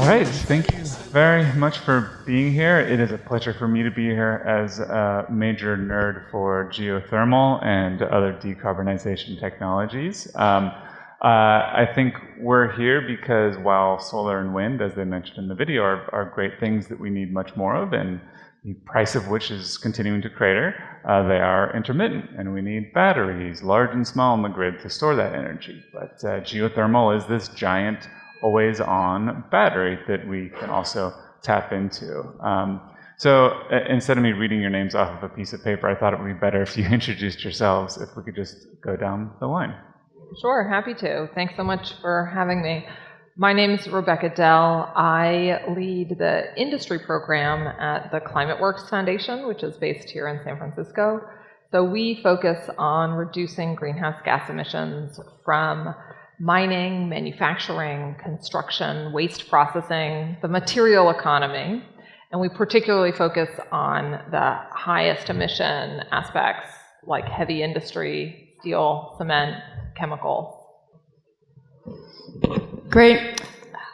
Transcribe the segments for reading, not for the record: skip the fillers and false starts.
All right, thank you very much for being here. It is a pleasure for me to be here as a major nerd for geothermal and other decarbonization technologies. I think we're here because while solar and wind, as they mentioned in the video, are great things that we need much more of, and the price of which is continuing to crater, they are intermittent, and we need batteries, large and small, on the grid to store that energy. But geothermal is this giant always-on battery that we can also tap into. So instead of me reading your names off of a piece of paper, I thought it would be better if you introduced yourselves, if we could just go down the line. Sure, happy to. Thanks so much for having me. My name is Rebecca Dell. I lead the industry program at the Climate Works Foundation, which is based here in San Francisco. So we focus on reducing greenhouse gas emissions from mining, manufacturing, construction, waste processing, the material economy, and we particularly focus on the highest emission aspects like heavy industry, steel, cement, chemicals. Great.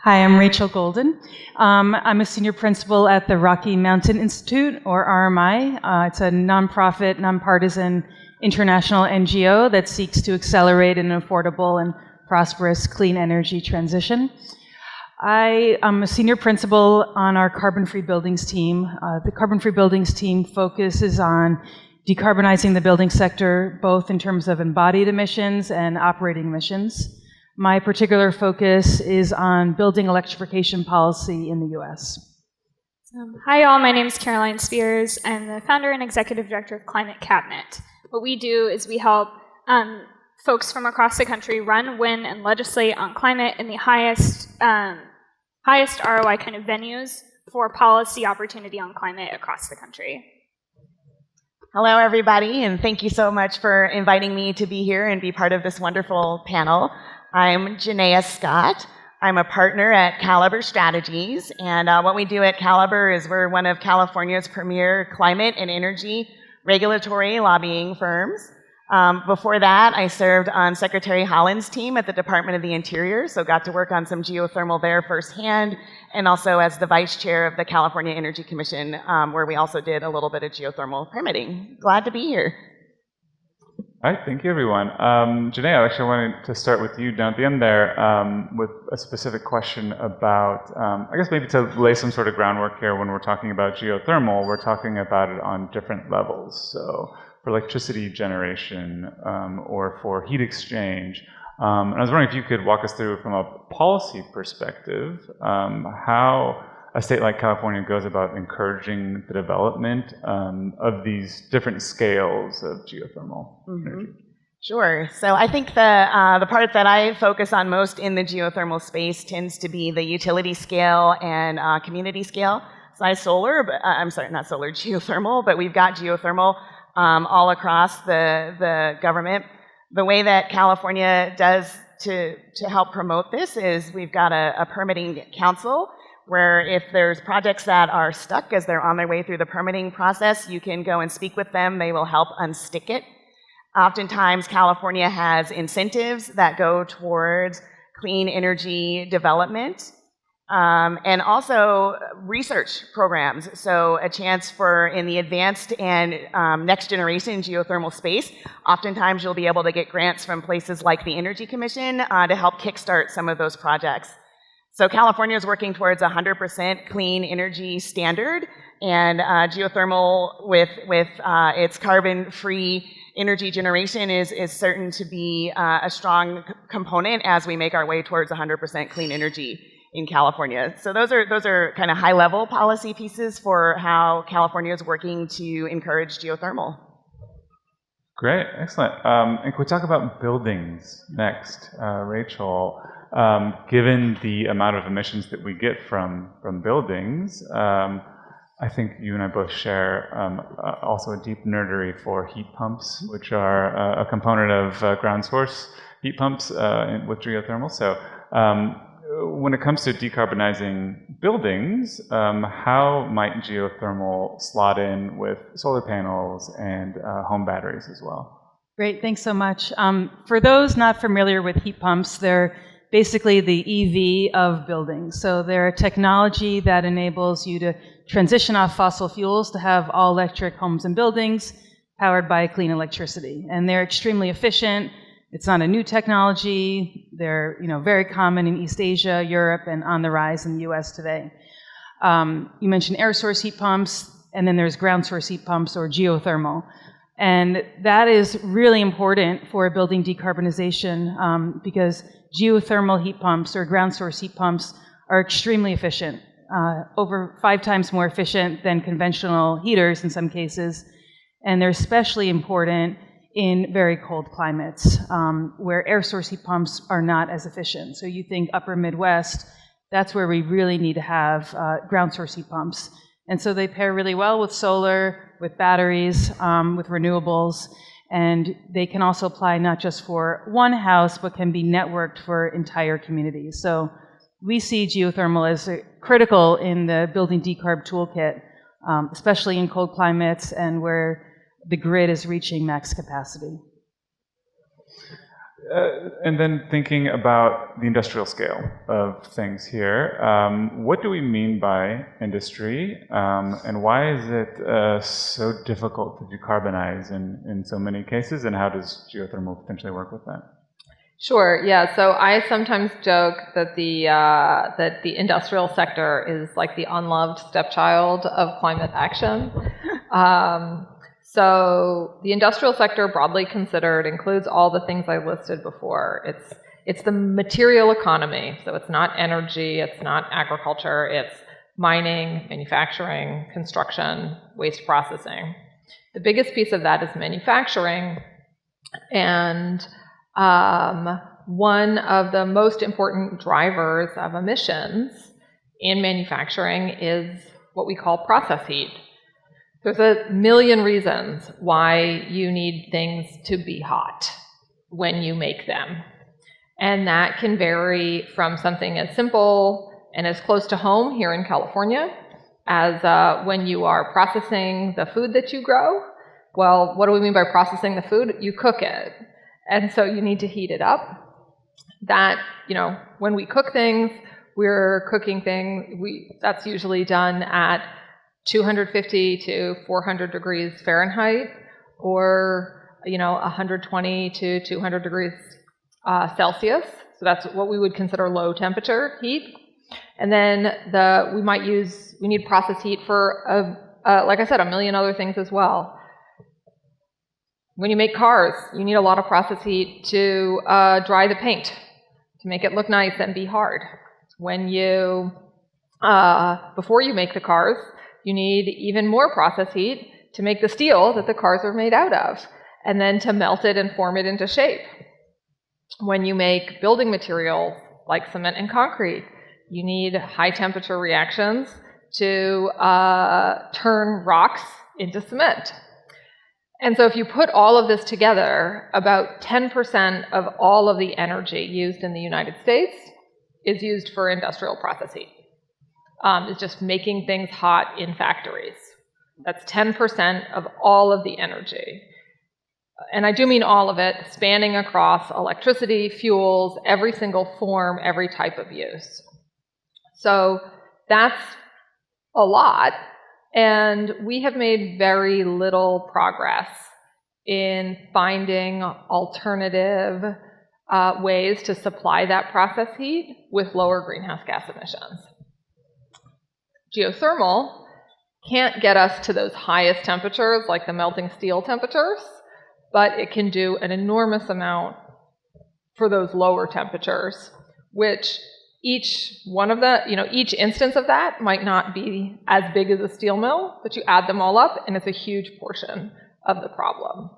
Hi, I'm Rachel Golden. I'm a senior principal at the Rocky Mountain Institute, or RMI. It's a nonprofit, nonpartisan international NGO that seeks to accelerate an affordable and prosperous clean energy transition. I am a senior principal on our carbon-free buildings team. The carbon-free buildings team focuses on decarbonizing the building sector, both in terms of embodied emissions and operating emissions. My particular focus is on building electrification policy in the U.S. Hi all, my name is Caroline Spears. I'm the founder and executive director of Climate Cabinet. What we do is we help folks from across the country run, win, and legislate on climate in the highest ROI kind of venues for policy opportunity on climate across the country. Hello, everybody, and thank you so much for inviting me to be here and be part of this wonderful panel. I'm Janaea Scott. I'm a partner at Caliber Strategies, and what we do at Caliber is we're one of California's premier climate and energy regulatory lobbying firms. Before that, I served on Secretary Holland's team at the Department of the Interior, so got to work on some geothermal there firsthand, and also as the vice chair of the California Energy Commission, where we also did a little bit of geothermal permitting. Glad to be here. All right, thank you, everyone. Janae, I actually wanted to start with you down at the end there with a specific question about, I guess maybe to lay some sort of groundwork here when we're talking about geothermal, we're talking about it on different levels. So for electricity generation or for heat exchange. And I was wondering if you could walk us through from a policy perspective how a state like California goes about encouraging the development of these different scales of geothermal energy. Sure. So I think the part that I focus on most in the geothermal space tends to be the utility scale and community scale. So I solar, but I'm sorry, not solar, geothermal, but we've got geothermal all across the government. The way that California does to help promote this is we've got a permitting council where if there's projects that are stuck as they're on their way through the permitting process, you can go and speak with them. They will help unstick it. Oftentimes, California has incentives that go towards clean energy development. And also research programs, so a chance for in the advanced and next generation geothermal space, oftentimes you'll be able to get grants from places like the Energy Commission to help kickstart some of those projects. So California is working towards 100% clean energy standard, and geothermal with its carbon-free energy generation is certain to be a strong component as we make our way towards 100% clean energy in California. So those are kind of high-level policy pieces for how California is working to encourage geothermal. Great, excellent. And can we talk about buildings next, Rachel? Given the amount of emissions that we get from buildings, I think you and I both share also a deep nerdery for heat pumps, which are a component of ground source heat pumps with geothermal. So when it comes to decarbonizing buildings, how might geothermal slot in with solar panels and home batteries as well? Great, thanks so much. For those not familiar with heat pumps, they're basically the EV of buildings. So they're a technology that enables you to transition off fossil fuels to have all electric homes and buildings powered by clean electricity. And they're extremely efficient. It's not a new technology. They're very common in East Asia, Europe, and on the rise in the US today. You mentioned air source heat pumps, and then there's ground source heat pumps or geothermal. And that is really important for building decarbonization because geothermal heat pumps or ground source heat pumps are extremely efficient, over 5 times more efficient than conventional heaters in some cases. And they're especially important in very cold climates where air source heat pumps are not as efficient. So you think upper Midwest, that's where we really need to have ground source heat pumps. And so they pair really well with solar, with batteries, with renewables, and they can also apply not just for one house, but can be networked for entire communities. So we see geothermal as critical in the building decarb toolkit, especially in cold climates and where the grid is reaching max capacity. And then thinking about the industrial scale of things here, what do we mean by industry, and why is it so difficult to decarbonize in so many cases, and how does geothermal potentially work with that? Sure. Yeah. So I sometimes joke that the industrial sector is like the unloved stepchild of climate action. So the industrial sector, broadly considered, includes all the things I listed before. It's the material economy. So it's not energy, it's not agriculture, it's mining, manufacturing, construction, waste processing. The biggest piece of that is manufacturing, and one of the most important drivers of emissions in manufacturing is what we call process heat. There's a million reasons why you need things to be hot when you make them. And that can vary from something as simple and as close to home here in California as when you are processing the food that you grow. Well, what do we mean by processing the food? You cook it. And so you need to heat it up. That, when we cook things, we're cooking things, that's usually done at 250 to 400 degrees Fahrenheit, or 120 to 200 degrees Celsius. So that's what we would consider low temperature heat. And then we need process heat for, like I said, a million other things as well. When you make cars, you need a lot of process heat to dry the paint, to make it look nice and be hard. When before you make the cars, you need even more process heat to make the steel that the cars are made out of, and then to melt it and form it into shape. When you make building materials like cement and concrete, you need high temperature reactions to turn rocks into cement. And so if you put all of this together, about 10% of all of the energy used in the United States is used for industrial process heat. It's just making things hot in factories. That's 10% of all of the energy. And I do mean all of it, spanning across electricity, fuels, every single form, every type of use. So that's a lot, and we have made very little progress in finding alternative ways to supply that process heat with lower greenhouse gas emissions. Geothermal can't get us to those highest temperatures, like the melting steel temperatures, but it can do an enormous amount for those lower temperatures, which each instance of that might not be as big as a steel mill, but you add them all up, and it's a huge portion of the problem.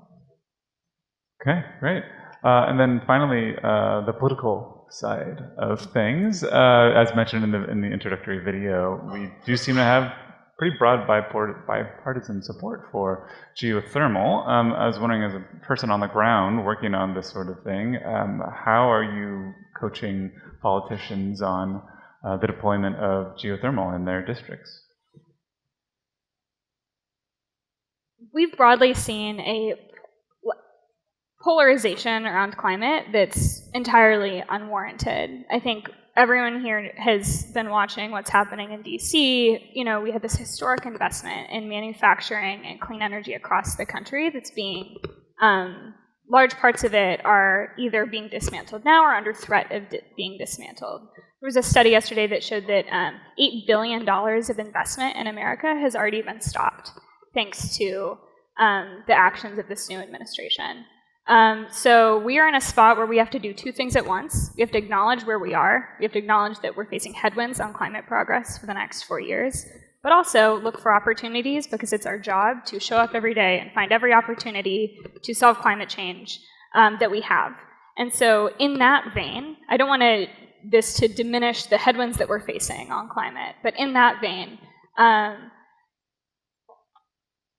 Okay, great. And then finally, the political side of things. As mentioned in the introductory video, we do seem to have pretty broad bipartisan support for geothermal. I was wondering, as a person on the ground working on this sort of thing, how are you coaching politicians on the deployment of geothermal in their districts? We've broadly seen a polarization around climate that's entirely unwarranted. I think everyone here has been watching what's happening in DC. You know, we had this historic investment in manufacturing and clean energy across the country that's being, large parts of it are either being dismantled now or under threat of being dismantled. There was a study yesterday that showed that $8 billion of investment in America has already been stopped thanks to the actions of this new administration. So we are in a spot where we have to do two things at once. We have to acknowledge where we are. We have to acknowledge that we're facing headwinds on climate progress for the next 4 years, but also look for opportunities because it's our job to show up every day and find every opportunity to solve climate change that we have. And so in that vein, I don't want this to diminish the headwinds that we're facing on climate, but in that vein,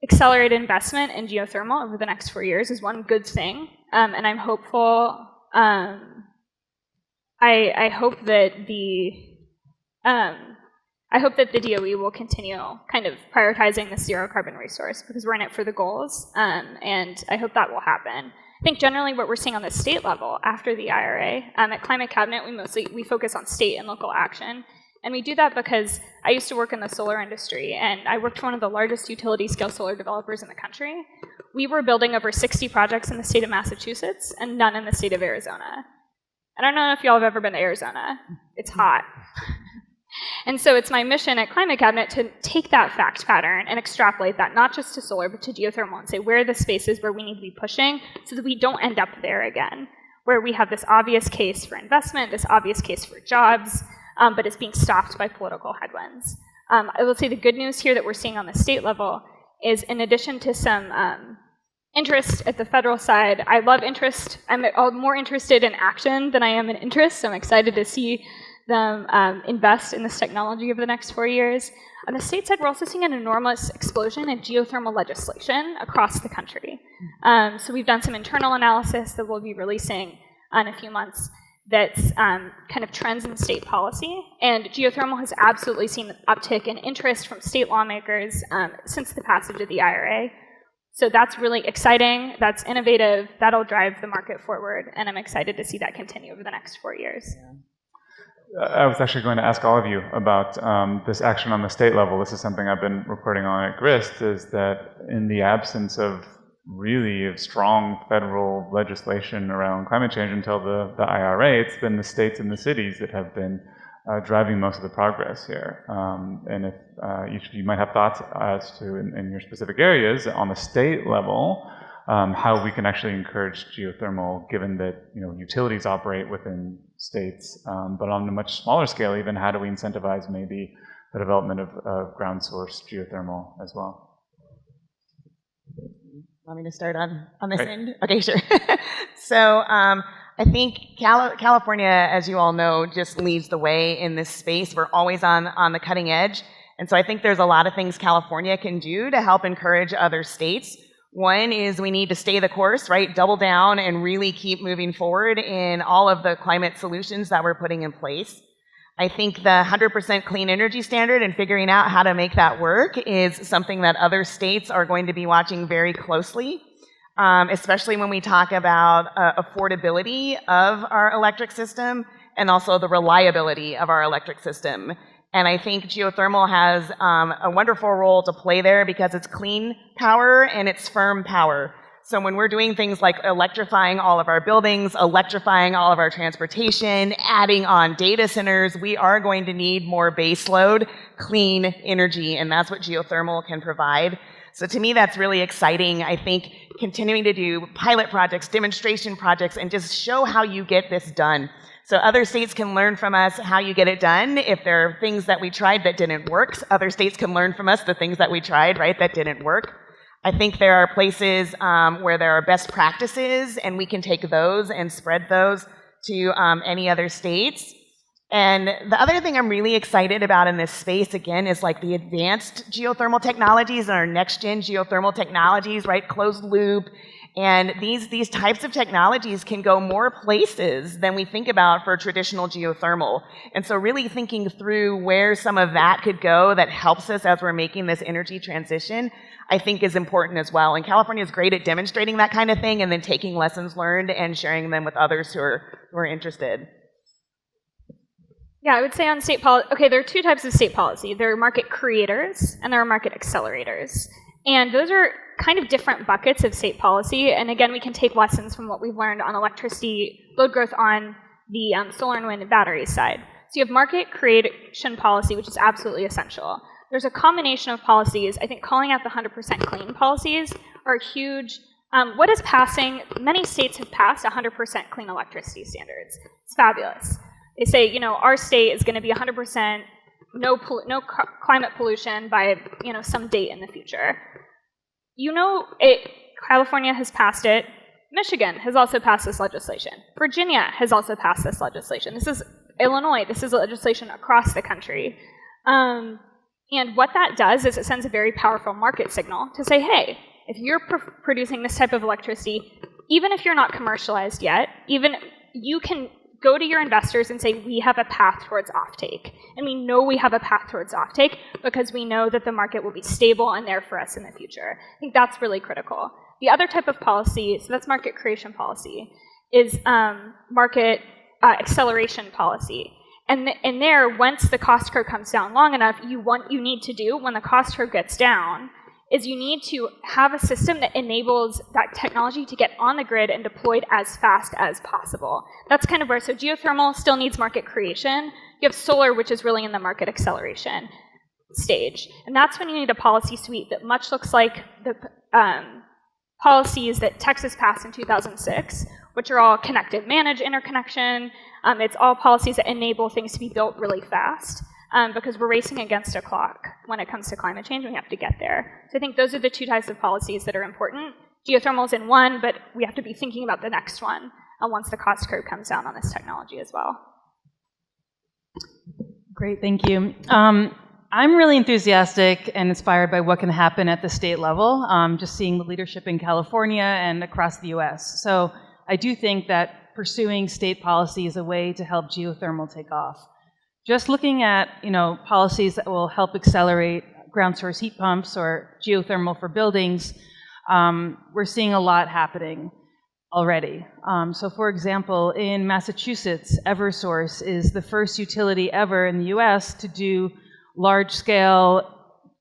accelerated investment in geothermal over the next 4 years is one good thing, and I'm hopeful. I hope that the DOE will continue kind of prioritizing the zero carbon resource because we're in it for the goals, and I hope that will happen. I think generally what we're seeing on the state level after the IRA, at Climate Cabinet, we focus on state and local action. And we do that because I used to work in the solar industry, and I worked for one of the largest utility-scale solar developers in the country. We were building over 60 projects in the state of Massachusetts and none in the state of Arizona. I don't know if y'all have ever been to Arizona. It's hot. And so it's my mission at Climate Cabinet to take that fact pattern and extrapolate that not just to solar, but to geothermal and say where are the spaces where we need to be pushing so that we don't end up there again, where we have this obvious case for investment, this obvious case for jobs, but it's being stopped by political headwinds. I will say the good news here that we're seeing on the state level is in addition to some interest at the federal side, I love interest. I'm more interested in action than I am in interest, so I'm excited to see them invest in this technology over the next 4 years. On the state side, we're also seeing an enormous explosion in geothermal legislation across the country. So we've done some internal analysis that we'll be releasing in a few months that's kind of trends in state policy, and geothermal has absolutely seen an uptick in interest from state lawmakers since the passage of the IRA. So that's really exciting, that's innovative, that'll drive the market forward, and I'm excited to see that continue over the next 4 years. I was actually going to ask all of you about this action on the state level. This is something I've been reporting on at GRIST, is that in the absence of really strong federal legislation around climate change until the IRA, it's been the states and the cities that have been driving most of the progress here. And if each of you might have thoughts as to, in your specific areas, on the state level, how we can actually encourage geothermal, given that utilities operate within states, but on a much smaller scale, even how do we incentivize maybe the development of ground source geothermal as well? Want me to start on this end? Okay, sure. So I think California, as you all know, just leads the way in this space. We're always on the cutting edge. And so I think there's a lot of things California can do to help encourage other states. One is we need to stay the course, right? Double down and really keep moving forward in all of the climate solutions that we're putting in place. I think the 100% clean energy standard and figuring out how to make that work is something that other states are going to be watching very closely, especially when we talk about affordability of our electric system and also the reliability of our electric system. And I think geothermal has a wonderful role to play there because it's clean power and it's firm power. So when we're doing things like electrifying all of our buildings, electrifying all of our transportation, adding on data centers, we are going to need more baseload, clean energy, and that's what geothermal can provide. So to me, that's really exciting. I think continuing to do pilot projects, demonstration projects, and just show how you get this done. So other states can learn from us how you get it done. If there are things that we tried that didn't work, other states can learn from us the things that we tried, right, that didn't work. I think there are places where there are best practices, and we can take those and spread those to any other states. And the other thing I'm really excited about in this space, again, is like the advanced geothermal technologies and our next-gen geothermal technologies, right? Closed loop And these types of technologies can go more places than we think about for traditional geothermal. And so really thinking through where some of that could go that helps us as we're making this energy transition, I think is important as well. And California is great at demonstrating that kind of thing and then taking lessons learned and sharing them with others who are interested. Yeah, I would say on state policy, okay, there are two types of state policy. There are market creators and there are market accelerators. And those are kind of different buckets of state policy. And again, we can take lessons from what we've learned on electricity load growth on the solar and wind and battery side. So you have market creation policy, which is absolutely essential. There's a combination of policies. I think calling out the 100% clean policies are huge. What is passing? Many states have passed 100% clean electricity standards. It's fabulous. They say, you know, our state is going to be 100% no climate pollution by, you know, some date in the future. You know, California has passed it. Michigan has also passed this legislation. Virginia has also passed this legislation. This is Illinois. This is legislation across the country. And what that does is it sends a very powerful market signal to say, hey, if you're producing this type of electricity, even if you're not commercialized yet, even you can go to your investors and say, we have a path towards offtake. And we know we have a path towards offtake because we know that the market will be stable and there for us in the future. I think that's really critical. The other type of policy, so that's market creation policy, is market acceleration policy. And there, once the cost curve comes down long enough, what you need to do when the cost curve gets down is you need to have a system that enables that technology to get on the grid and deployed as fast as possible. That's kind of where, so geothermal still needs market creation. You have solar, which is really in the market acceleration stage. And that's when you need a policy suite that much looks like the policies that Texas passed in 2006, which are all connected, manage interconnection. It's all policies that enable things to be built really fast. Because we're racing against a clock when it comes to climate change, and we have to get there. So I think those are the two types of policies that are important. Geothermal is in one, but we have to be thinking about the next one once the cost curve comes down on this technology as well. Great, thank you. I'm really enthusiastic and inspired by what can happen at the state level, just seeing the leadership in California and across the US. So I do think that pursuing state policy is a way to help geothermal take off. Just looking at, you know, policies that will help accelerate ground source heat pumps or geothermal for buildings, we're seeing a lot happening already. So for example, in Massachusetts, Eversource is the first utility ever in the US to do large-scale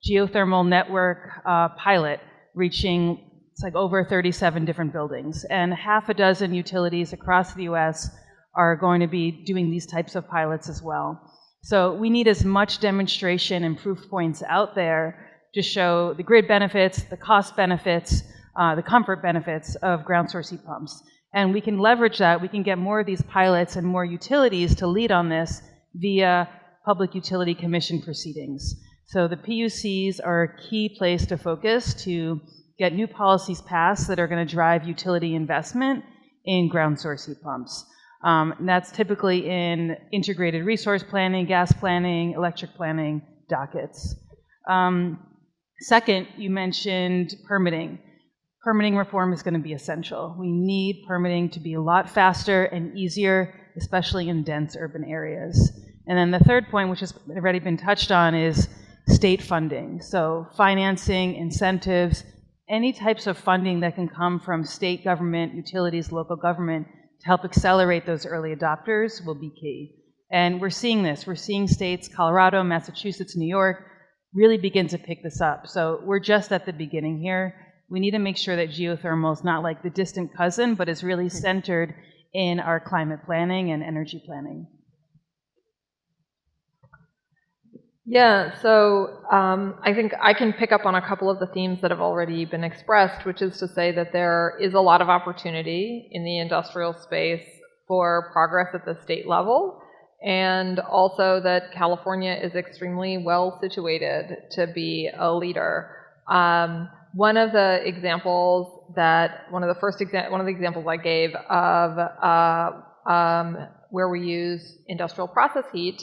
geothermal network pilot, reaching it's like over 37 different buildings. And half a dozen utilities across the US are going to be doing these types of pilots as well. So we need as much demonstration and proof points out there to show the grid benefits, the cost benefits, the comfort benefits of ground source heat pumps. And we can leverage that. We can get more of these pilots and more utilities to lead on this via Public Utility Commission proceedings. So the PUCs are a key place to focus to get new policies passed that are going to drive utility investment in ground source heat pumps. And that's typically in integrated resource planning, gas planning, electric planning dockets. Second, you mentioned permitting. Permitting reform is going to be essential. We need permitting to be a lot faster and easier, especially in dense urban areas. And then the third point, which has already been touched on, is state funding. So financing, incentives, any types of funding that can come from state government, utilities, local government, to help accelerate those early adopters will be key. And we're seeing this. We're seeing states, Colorado, Massachusetts, New York, really begin to pick this up. So we're just at the beginning here. We need to make sure that geothermal is not like the distant cousin, but is really centered in our climate planning and energy planning. Yeah, so I think I can pick up on a couple of the themes that have already been expressed, which is to say that there is a lot of opportunity in the industrial space for progress at the state level, and also that California is extremely well situated to be a leader. One of the examples I gave of where we use industrial process heat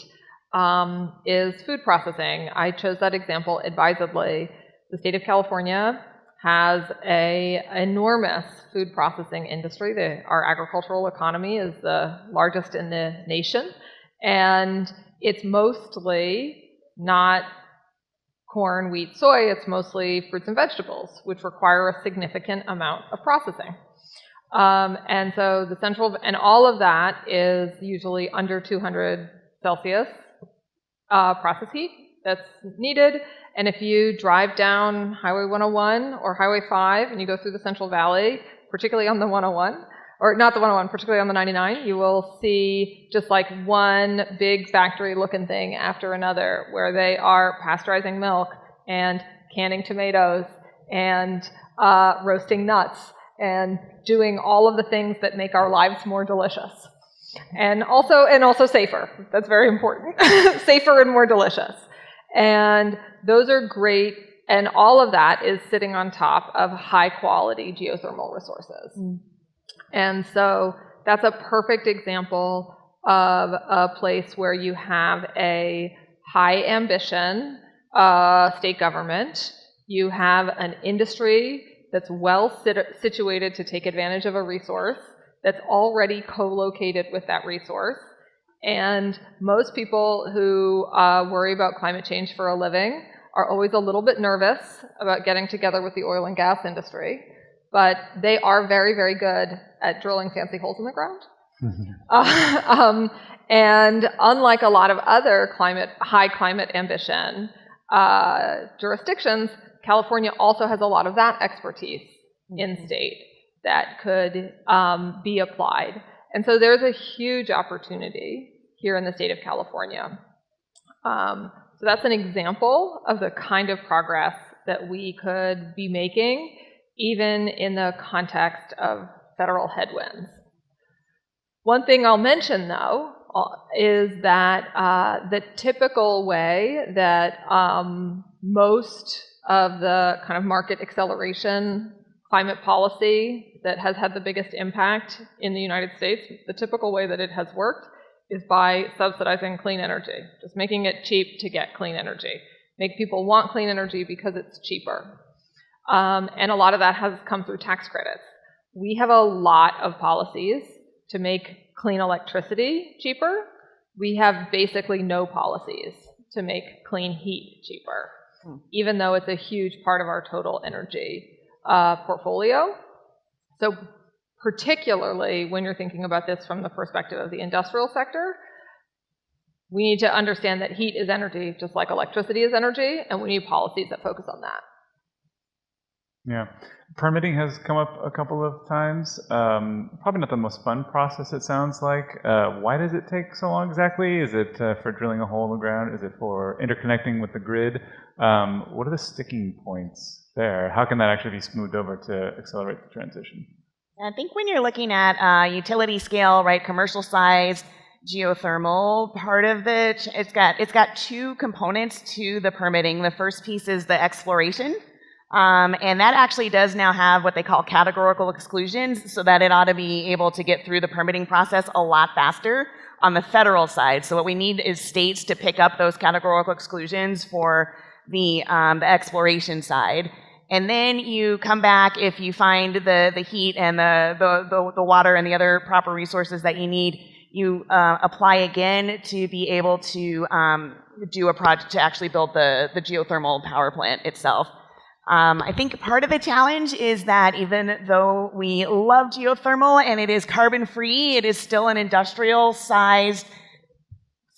is food processing. I chose that example advisedly. The state of California has a enormous food processing industry. Our agricultural economy is the largest in the nation, and it's mostly not corn, wheat, soy. It's mostly fruits and vegetables, which require a significant amount of processing. And so and all of that is usually under 200 Celsius process heat that's needed. And if you drive down Highway 101 or Highway 5 and you go through the Central Valley, particularly on the 101, or not the 101, particularly on the 99, you will see just like one big factory-looking thing after another where they are pasteurizing milk and canning tomatoes and roasting nuts and doing all of the things that make our lives more delicious. And also safer. That's very important. Safer and more delicious. And those are great, and all of that is sitting on top of high-quality geothermal resources. And so that's a perfect example of a place where you have a high ambition state government, you have an industry that's well situated to take advantage of a resource that's already co-located with that resource. And most people who worry about climate change for a living are always a little bit nervous about getting together with the oil and gas industry, but they are very, very good at drilling fancy holes in the ground. And unlike a lot of other high climate ambition jurisdictions, California also has a lot of that expertise in state that could be applied. And so there's a huge opportunity here in the state of California. So that's an example of the kind of progress that we could be making, even in the context of federal headwinds. One thing I'll mention, though, is that the typical way that most of the kind of market acceleration climate policy that has had the biggest impact in the United States, the typical way that it has worked is by subsidizing clean energy, just making it cheap to get clean energy. Make people want clean energy because it's cheaper. And a lot of that has come through tax credits. We have a lot of policies to make clean electricity cheaper. We have basically no policies to make clean heat cheaper, even though it's a huge part of our total energy portfolio. So particularly when you're thinking about this from the perspective of the industrial sector, we need to understand that heat is energy just like electricity is energy, and we need policies that focus on that. Yeah. Permitting has come up a couple of times. Probably not the most fun process, it sounds like. Why does it take so long exactly? Is it for drilling a hole in the ground? Is it for interconnecting with the grid? What are the sticking points there? How can that actually be smoothed over to accelerate the transition? I think when you're looking at utility scale, right, commercial sized geothermal, part of it, it's got two components to the permitting. The first piece is the exploration. And that actually does now have what they call categorical exclusions, so that it ought to be able to get through the permitting process a lot faster on the federal side. So what we need is states to pick up those categorical exclusions for the exploration side. And then you come back if you find the heat and the water and the other proper resources that you need. You apply again to be able to do a project to actually build the geothermal power plant itself. I think part of the challenge is that even though we love geothermal and it is carbon free, it is still an industrial sized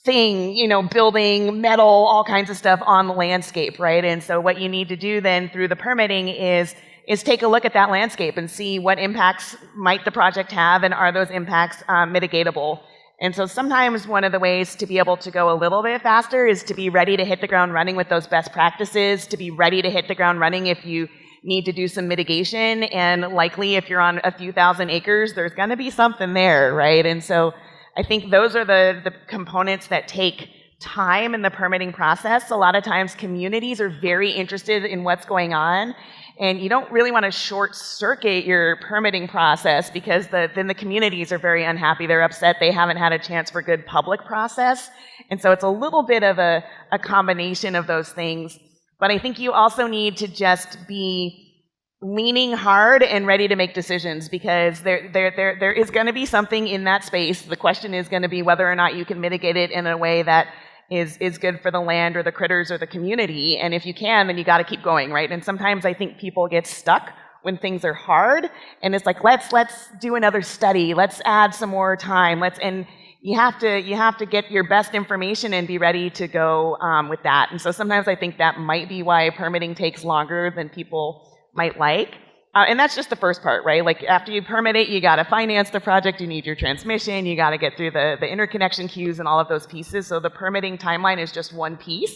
thing, you know, building metal, all kinds of stuff on the landscape, right? And so what you need to do then through the permitting is take a look at that landscape and see what impacts might the project have, and are those impacts mitigatable. And so sometimes one of the ways to be able to go a little bit faster is to be ready to hit the ground running with those best practices, to be ready to hit the ground running if you need to do some mitigation. And likely if you're on a few thousand acres, there's going to be something there, right? And so I think those are the components that take time in the permitting process. A lot of times communities are very interested in what's going on, and you don't really want to short circuit your permitting process, because then the communities are very unhappy. They're upset they haven't had a chance for good public process. And so it's a little bit of a combination of those things. But I think you also need to just be leaning hard and ready to make decisions, because there is going to be something in that space. The question is going to be whether or not you can mitigate it in a way that is good for the land or the critters or the community. And if you can, then you got to keep going, right? And sometimes I think people get stuck when things are hard, and it's like, let's do another study, let's add some more time, and you have to get your best information and be ready to go with that. And so sometimes I think that might be why permitting takes longer than people might like. And that's just the first part, right? Like, after you permit it, you got to finance the project, you need your transmission, you got to get through the interconnection queues and all of those pieces. So the permitting timeline is just one piece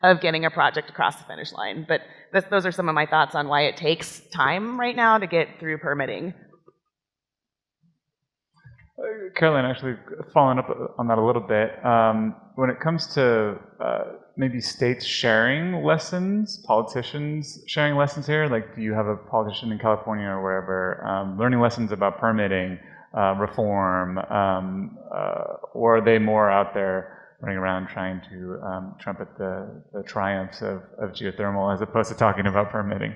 of getting a project across the finish line. But those are some of my thoughts on why it takes time right now to get through permitting. Caroline, actually following up on that a little bit, when it comes to maybe states sharing lessons, politicians sharing lessons here, like, do you have a politician in California or wherever learning lessons about permitting, reform, or are they more out there running around trying to trumpet the triumphs of geothermal as opposed to talking about permitting?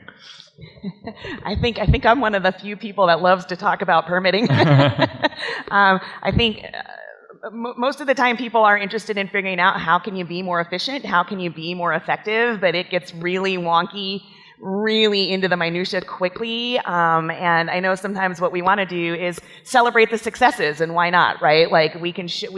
I think I'm one of the few people that loves to talk about permitting. I think most of the time people are interested in figuring out how can you be more efficient, how can you be more effective, but it gets really wonky, really into the minutia quickly. And I know sometimes what we want to do is celebrate the successes, and why not, right? Like, we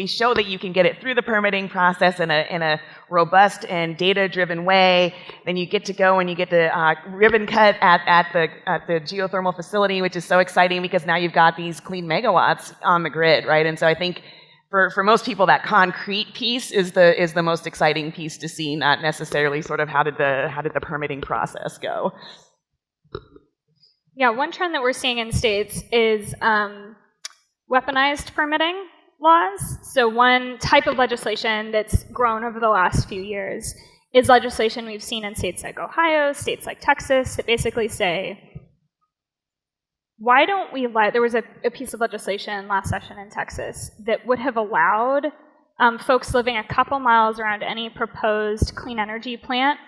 show that you can get it through the permitting process in a robust and data-driven way. Then you get to go and you get to ribbon cut at the geothermal facility, which is so exciting because now you've got these clean megawatts on the grid, right? And so I think for most people, that concrete piece is the most exciting piece to see, not necessarily sort of how did the permitting process go. Yeah, one trend that we're seeing in states is weaponized permitting laws. So one type of legislation that's grown over the last few years is legislation we've seen in states like Ohio, states like Texas, that basically say, why don't we there was a piece of legislation last session in Texas that would have allowed folks living a couple miles around any proposed clean energy plant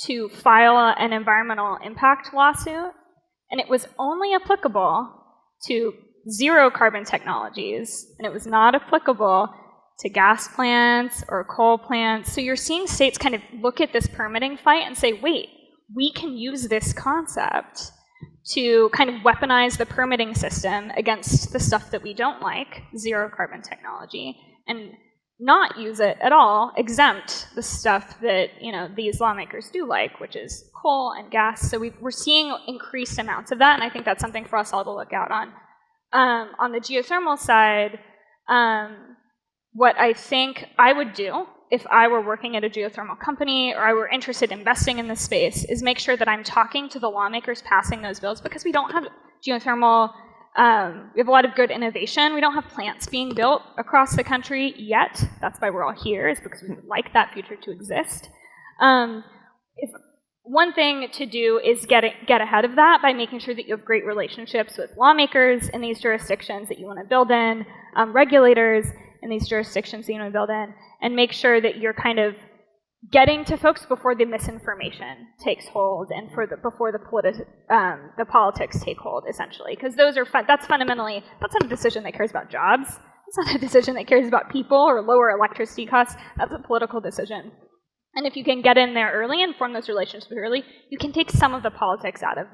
to file an environmental impact lawsuit, and it was only applicable to zero carbon technologies, and it was not applicable to gas plants or coal plants. So you're seeing states kind of look at this permitting fight and say, wait, we can use this concept to kind of weaponize the permitting system against the stuff that we don't like, zero carbon technology, and not use it at all, exempt the stuff that, you know, these lawmakers do like, which is coal and gas. So we're seeing increased amounts of that, and I think that's something for us all to look out on. On the geothermal side, what I think I would do if I were working at a geothermal company or I were interested in investing in this space is make sure that I'm talking to the lawmakers passing those bills, because we don't have geothermal, we have a lot of good innovation. We don't have plants being built across the country yet. That's why we're all here, is because we would like that future to exist. One thing to do is get ahead of that by making sure that you have great relationships with lawmakers in these jurisdictions that you want to build in, regulators in these jurisdictions that you want to build in, and make sure that you're kind of getting to folks before the misinformation takes hold and before the politics take hold, essentially. Because that's fundamentally, that's not a decision that cares about jobs. It's not a decision that cares about people or lower electricity costs. That's a political decision. And if you can get in there early and form those relationships early, you can take some of the politics out of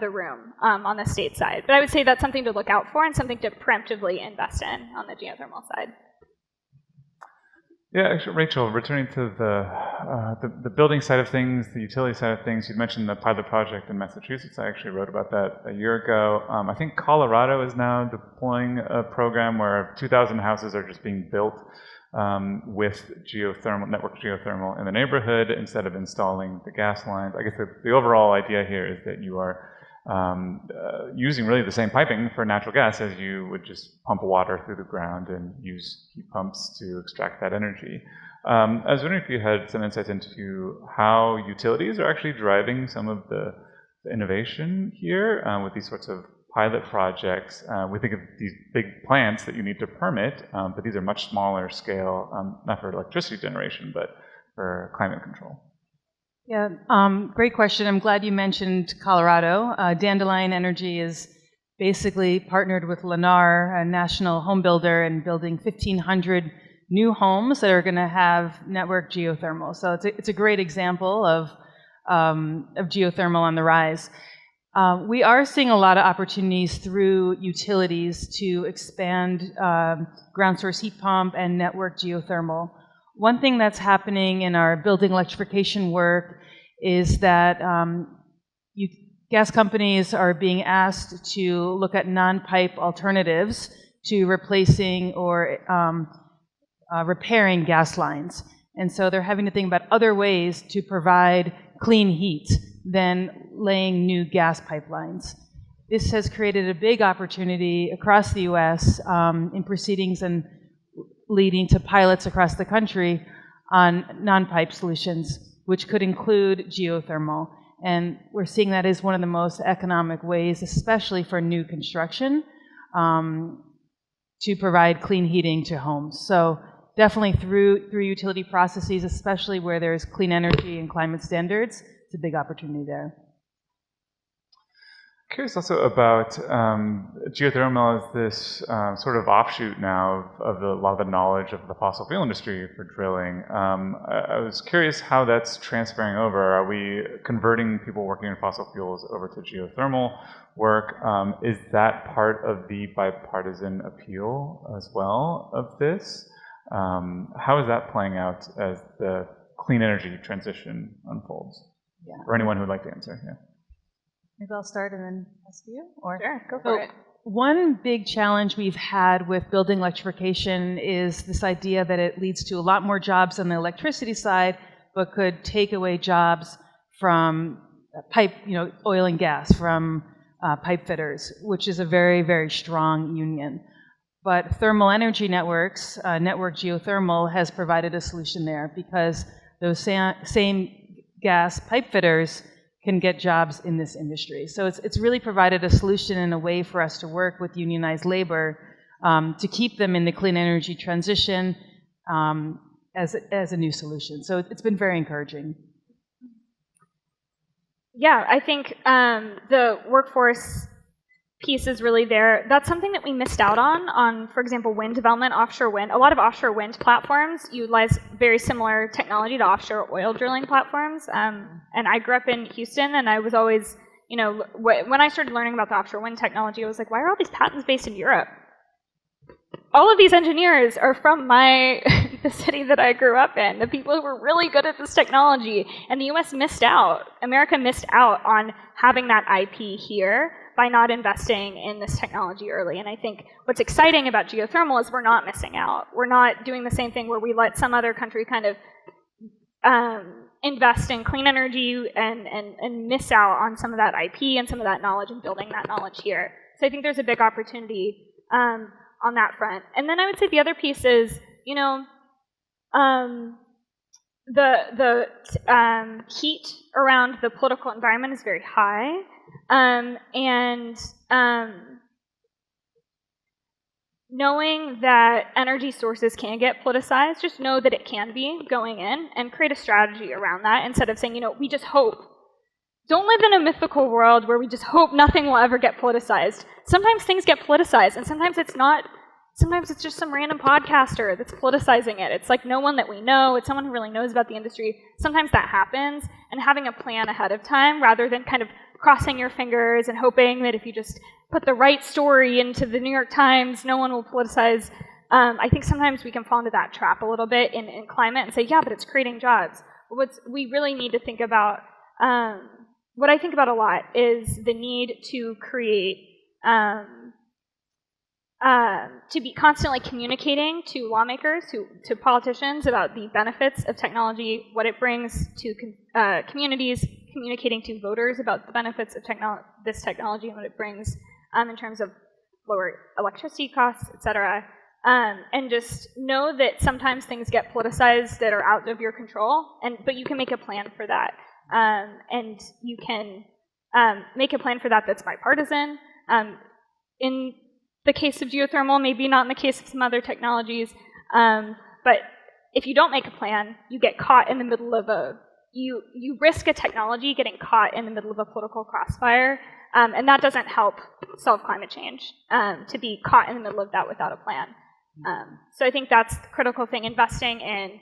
the room on the state side. But I would say that's something to look out for and something to preemptively invest in on the geothermal side. Yeah, actually, Rachel, returning to the building side of things, the utility side of things, you mentioned the pilot project in Massachusetts. I actually wrote about that a year ago. I think Colorado is now deploying a program where 2,000 houses are just being built with network geothermal in the neighborhood instead of installing the gas lines. I guess the overall idea here is that you are using really the same piping for natural gas as you would just pump water through the ground and use heat pumps to extract that energy. I was wondering if you had some insights into how utilities are actually driving some of the innovation here with these sorts of pilot projects. We think of these big plants that you need to permit, but these are much smaller scale, not for electricity generation, but for climate control. Yeah, great question. I'm glad you mentioned Colorado. Dandelion Energy is basically partnered with Lennar, a national home builder, and building 1,500 new homes that are going to have network geothermal. So it's a great example of geothermal on the rise. We are seeing a lot of opportunities through utilities to expand ground source heat pump and network geothermal. One thing that's happening in our building electrification work is that gas companies are being asked to look at non-pipe alternatives to replacing or repairing gas lines. And so they're having to think about other ways to provide clean heat than laying new gas pipelines. This has created a big opportunity across the U.S. In proceedings and leading to pilots across the country on non-pipe solutions, which could include geothermal. And we're seeing that as one of the most economic ways, especially for new construction, to provide clean heating to homes. So definitely through utility processes, especially where there's clean energy and climate standards, it's a big opportunity there. Curious also about geothermal as this sort of offshoot now of a lot of the knowledge of the fossil fuel industry for drilling. I was curious how that's transferring over. Are we converting people working in fossil fuels over to geothermal work? Is that part of the bipartisan appeal as well of this? How is that playing out as the clean energy transition unfolds? Yeah. For anyone who would like to answer, yeah. Maybe I'll start and then ask you? Or? Sure, go for it. One big challenge we've had with building electrification is this idea that it leads to a lot more jobs on the electricity side, but could take away jobs from pipe, oil and gas, from pipe fitters, which is a very, very strong union. But thermal energy networks, network geothermal, has provided a solution there because those same gas pipe fitters can get jobs in this industry. So it's really provided a solution and a way for us to work with unionized labor to keep them in the clean energy transition as a new solution. So it's been very encouraging. Yeah, I think the workforce piece is really there. That's something that we missed out on, for example, wind development, offshore wind. A lot of offshore wind platforms utilize very similar technology to offshore oil drilling platforms. And I grew up in Houston, and I was always, when I started learning about the offshore wind technology, I was like, why are all these patents based in Europe? All of these engineers are from the city that I grew up in, the people who were really good at this technology, and the US missed out. America missed out on having that IP here by not investing in this technology early. And I think what's exciting about geothermal is we're not missing out. We're not doing the same thing where we let some other country kind of invest in clean energy and miss out on some of that IP and some of that knowledge and building that knowledge here. So I think there's a big opportunity on that front. And then I would say the other piece is, the heat around the political environment is very high. Knowing that energy sources can get politicized, just know that it can be going in and create a strategy around that instead of saying, we just hope. Don't live in a mythical world where we just hope nothing will ever get politicized. Sometimes things get politicized, and sometimes it's not. Sometimes it's just some random podcaster that's politicizing it. It's like no one that we know. It's someone who really knows about the industry. Sometimes that happens, and having a plan ahead of time rather than kind of crossing your fingers and hoping that if you just put the right story into the New York Times, no one will politicize. I think sometimes we can fall into that trap a little bit in climate and say, yeah, but it's creating jobs. We really need to think about, what I think about a lot is the need to create, to be constantly communicating to lawmakers, to politicians about the benefits of technology, what it brings to communities, communicating to voters about the benefits of this technology and what it brings in terms of lower electricity costs, et cetera. And just know that sometimes things get politicized that are out of your control, but you can make a plan for that. And you can make a plan for that that's bipartisan. In the case of geothermal, maybe not in the case of some other technologies, but if you don't make a plan, you get caught in the middle of a you risk a technology getting caught in the middle of a political crossfire, and that doesn't help solve climate change, to be caught in the middle of that without a plan. So I think that's the critical thing. Investing in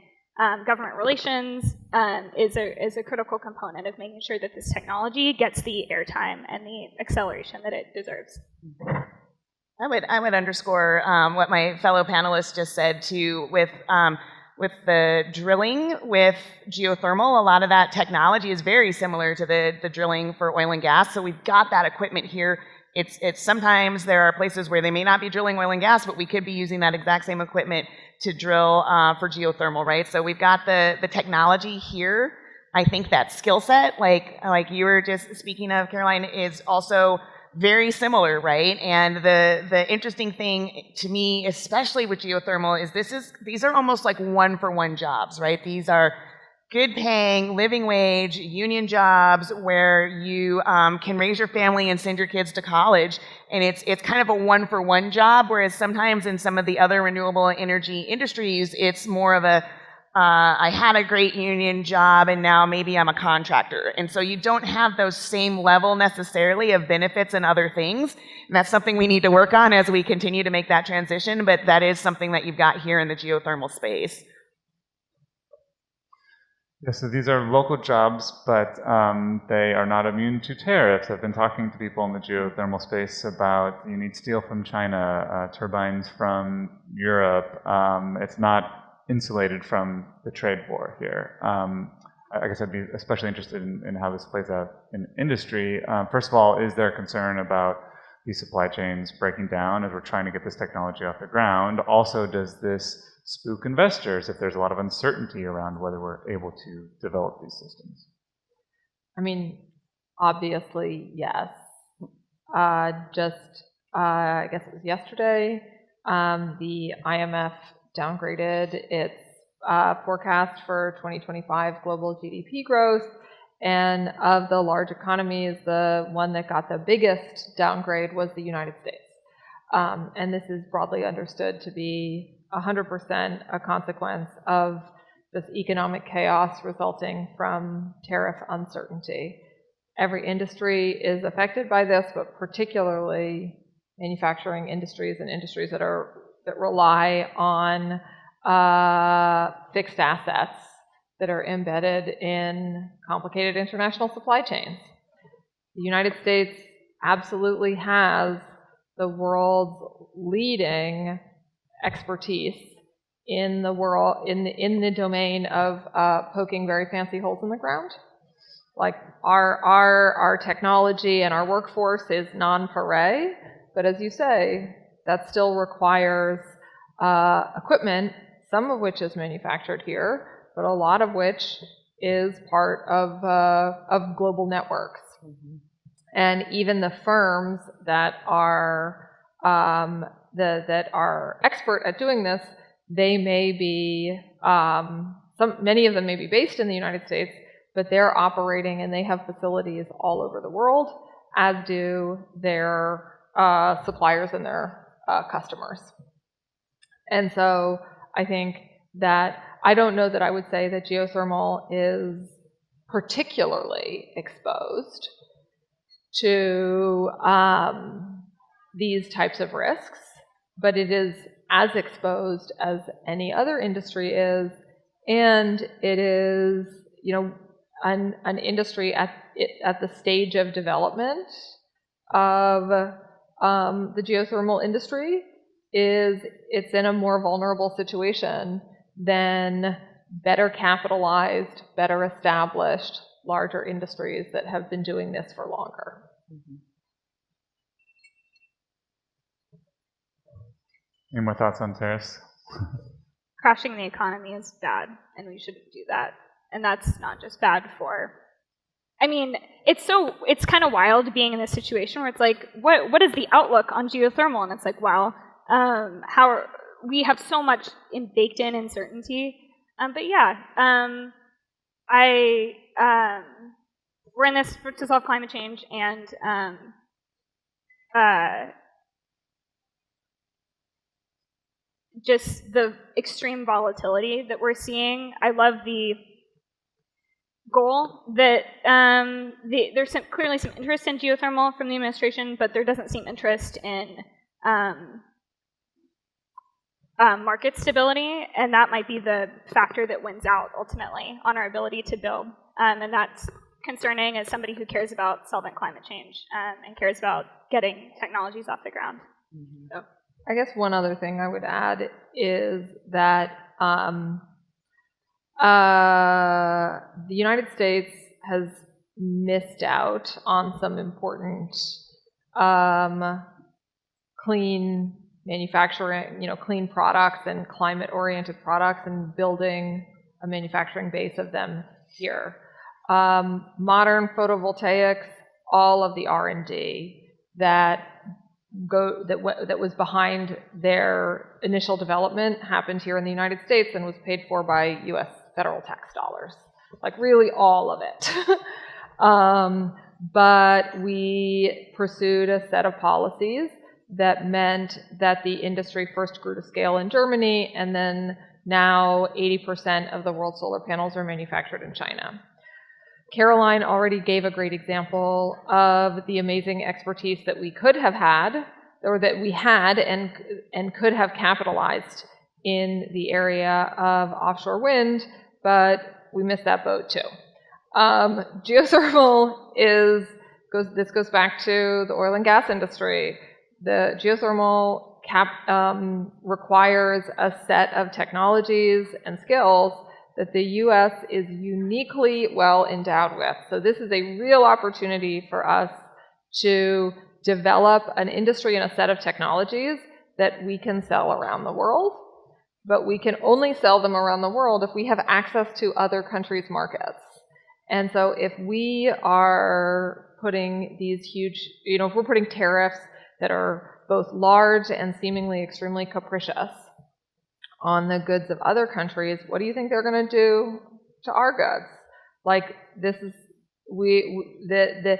government relations is a critical component of making sure that this technology gets the airtime and the acceleration that it deserves. I would underscore what my fellow panelists just said too. With the drilling with geothermal, a lot of that technology is very similar to the drilling for oil and gas. So we've got that equipment here. It's sometimes there are places where they may not be drilling oil and gas, but we could be using that exact same equipment to drill for geothermal, right? So we've got the technology here. I think that skill set, like you were just speaking of, Caroline, is also very similar, right? And the interesting thing to me, especially with geothermal, is these are almost like one-for-one jobs, right? These are good paying, living wage, union jobs where you can raise your family and send your kids to college. And it's kind of a one-for-one job, whereas sometimes in some of the other renewable energy industries, it's more of a I had a great union job and now maybe I'm a contractor. And so you don't have those same level necessarily of benefits and other things. And that's something we need to work on as we continue to make that transition, but that is something that you've got here in the geothermal space. Yeah, so these are local jobs, but they are not immune to tariffs. I've been talking to people in the geothermal space about you need steel from China, turbines from Europe. It's not insulated from the trade war here. I guess I'd be especially interested in how this plays out in industry. First of all, is there concern about these supply chains breaking down as we're trying to get this technology off the ground? Also, does this spook investors if there's a lot of uncertainty around whether we're able to develop these systems? I mean, obviously, yes. I guess it was yesterday, the IMF downgraded its forecast for 2025 global GDP growth, and of the large economies, the one that got the biggest downgrade was the United States. And this is broadly understood to be 100% a consequence of this economic chaos resulting from tariff uncertainty. Every industry is affected by this, but particularly manufacturing industries and industries that rely on fixed assets that are embedded in complicated international supply chains. The United States absolutely has the world's leading expertise in the world in the domain of poking very fancy holes in the ground. Like our technology and our workforce is non-pareil, but as you say, that still requires equipment, some of which is manufactured here, but a lot of which is part of global networks. Mm-hmm. And even the firms that are that are expert at doing this, they may be many of them may be based in the United States, but they're operating and they have facilities all over the world, as do their suppliers and their customers. And so I think that I don't know that I would say that geothermal is particularly exposed to these types of risks, but it is as exposed as any other industry is, and it is, you know, an industry at the stage of development of the geothermal industry it's in a more vulnerable situation than better capitalized, better established, larger industries that have been doing this for longer. Mm-hmm. Any more thoughts on tariffs? Crashing the economy is bad, and we shouldn't do that. And that's not just bad for, I mean, it's kind of wild being in this situation where it's like, what is the outlook on geothermal? And it's like, wow, how we have so much baked in uncertainty. But yeah, we're in this to solve climate change, and just the extreme volatility that we're seeing. I love the goal that there's clearly some interest in geothermal from the administration, but there doesn't seem interest in market stability, and that might be the factor that wins out ultimately on our ability to build. And that's concerning as somebody who cares about solvent climate change and cares about getting technologies off the ground. Mm-hmm. I guess one other thing I would add is that the United States has missed out on some important clean manufacturing, clean products and climate-oriented products, and building a manufacturing base of them here. Modern photovoltaics, all of the R&D that was behind their initial development happened here in the United States and was paid for by U.S. federal tax dollars, like really all of it. But we pursued a set of policies that meant that the industry first grew to scale in Germany, and then now 80% of the world's solar panels are manufactured in China. Caroline already gave a great example of the amazing expertise that we could have had, or that we had and could have capitalized in the area of offshore wind, but we missed that boat too. Geothermal this goes back to the oil and gas industry. The geothermal requires a set of technologies and skills that the U.S. is uniquely well endowed with. So this is a real opportunity for us to develop an industry and a set of technologies that we can sell around the world. But we can only sell them around the world if we have access to other countries' markets. And so if we are putting these huge, if we're putting tariffs that are both large and seemingly extremely capricious on the goods of other countries, what do you think they're going to do to our goods? Like, this is, the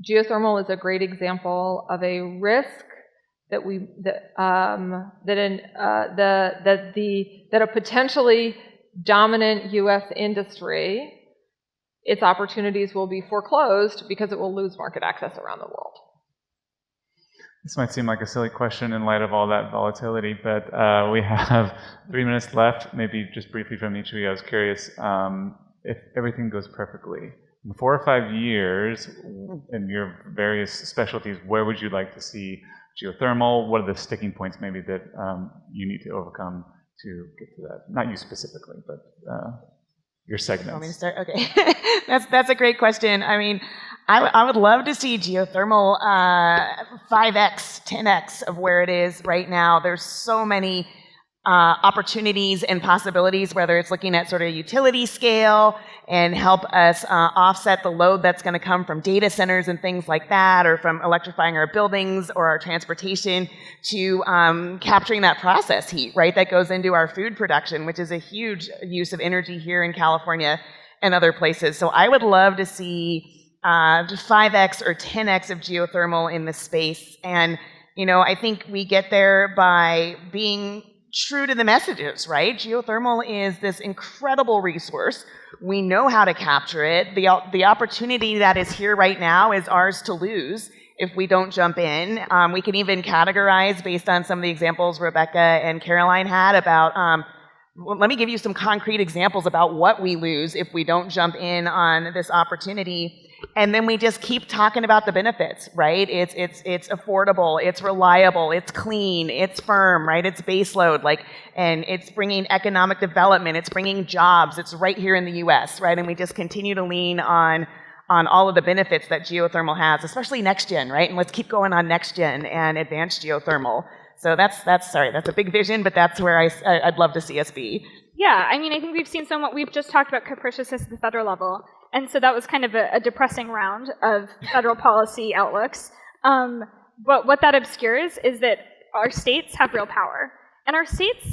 geothermal is a great example of a risk that a potentially dominant U.S. industry, its opportunities will be foreclosed because it will lose market access around the world. This might seem like a silly question in light of all that volatility, but we have 3 minutes left. Maybe just briefly from each of you, I was curious if everything goes perfectly. In 4 or 5 years, in your various specialties, where would you like to see geothermal? What are the sticking points maybe that you need to overcome to get to that? Not you specifically, but your segments. Want me to start? Okay. That's a great question. I mean, I would love to see geothermal 5x, 10x of where it is right now. There's so many opportunities and possibilities, whether it's looking at sort of utility scale and help us offset the load that's going to come from data centers and things like that, or from electrifying our buildings or our transportation, to capturing that process heat, right, that goes into our food production, which is a huge use of energy here in California and other places. So I would love to see 5x or 10x of geothermal in this space. And, I think we get there by being true to the messages, right? Geothermal is this incredible resource. We know how to capture it. The opportunity that is here right now is ours to lose if we don't jump in. We can even categorize based on some of the examples Rebecca and Caroline had about, let me give you some concrete examples about what we lose if we don't jump in on this opportunity. And then we just keep talking about the benefits, right? It's affordable, it's reliable, it's clean, it's firm, right? It's baseload, and it's bringing economic development, it's bringing jobs, it's right here in the US, right? And we just continue to lean on all of the benefits that geothermal has, especially next gen, right? And let's keep going on next gen and advanced geothermal. So that's a big vision, but that's where I'd love to see us be. Yeah, I mean, I think we've seen we've just talked about capriciousness at the federal level, and so that was kind of a depressing round of federal policy outlooks. But what that obscures is that our states have real power. And our states,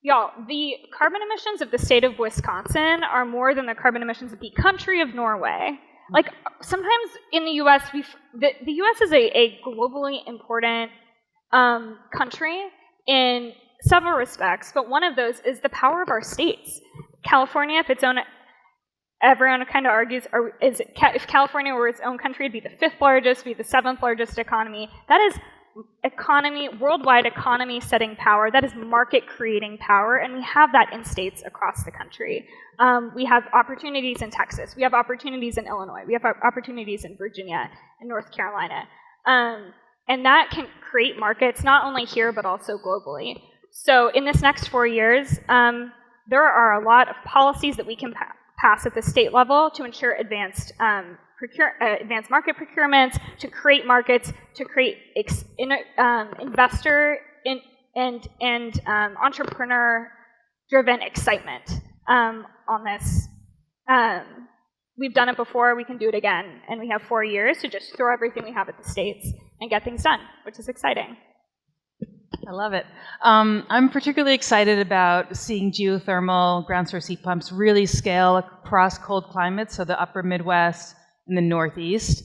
y'all, the carbon emissions of the state of Wisconsin are more than the carbon emissions of the country of Norway. Like, sometimes in the U.S., the U.S. is a globally important country in several respects, but one of those is the power of our states. California, if its own everyone kind of argues, if California were its own country, it'd be the 5th largest, be the 7th largest economy. That is worldwide economy setting power. That is market creating power, and we have that in states across the country. We have opportunities in Texas. We have opportunities in Illinois. We have opportunities in Virginia and North Carolina. And that can create markets not only here, but also globally. So in this next 4 years, there are a lot of policies that we can pass at the state level to ensure advanced market procurements, to create markets, to create investor and entrepreneur-driven excitement on this. We've done it before, we can do it again, and we have 4 years to just throw everything we have at the states and get things done, which is exciting. I love it. I'm particularly excited about seeing geothermal ground source heat pumps really scale across cold climates, so the upper Midwest and the Northeast.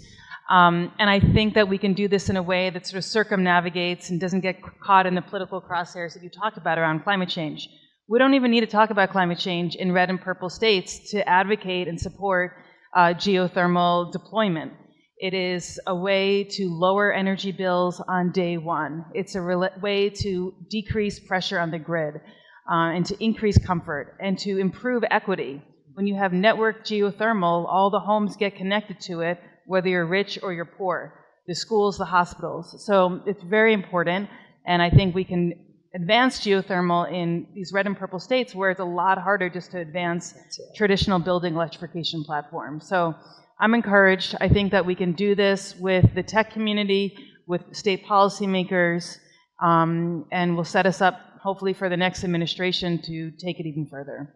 And I think that we can do this in a way that sort of circumnavigates and doesn't get caught in the political crosshairs that you talked about around climate change. We don't even need to talk about climate change in red and purple states to advocate and support geothermal deployment. It is a way to lower energy bills on day one. It's a way to decrease pressure on the grid and to increase comfort and to improve equity. When you have networked geothermal, all the homes get connected to it, whether you're rich or you're poor, the schools, the hospitals. So it's very important, and I think we can advance geothermal in these red and purple states where it's a lot harder just to advance traditional building electrification platforms. So I'm encouraged. I think that we can do this with the tech community, with state policymakers, and will set us up hopefully for the next administration to take it even further.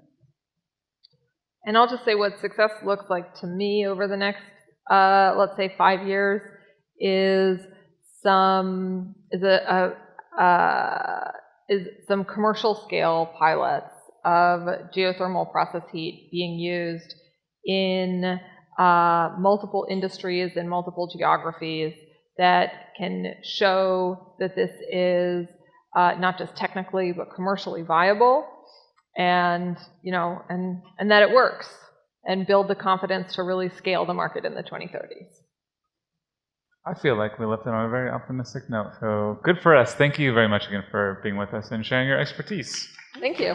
And I'll just say what success looks like to me over the next, let's say, 5 years is some commercial scale pilots of geothermal process heat being used in multiple industries and multiple geographies that can show that this is not just technically but commercially viable, and and that it works, and build the confidence to really scale the market in the 2030s. I feel like we left it on a very optimistic note. So good for us. Thank you very much again for being with us and sharing your expertise. Thank you.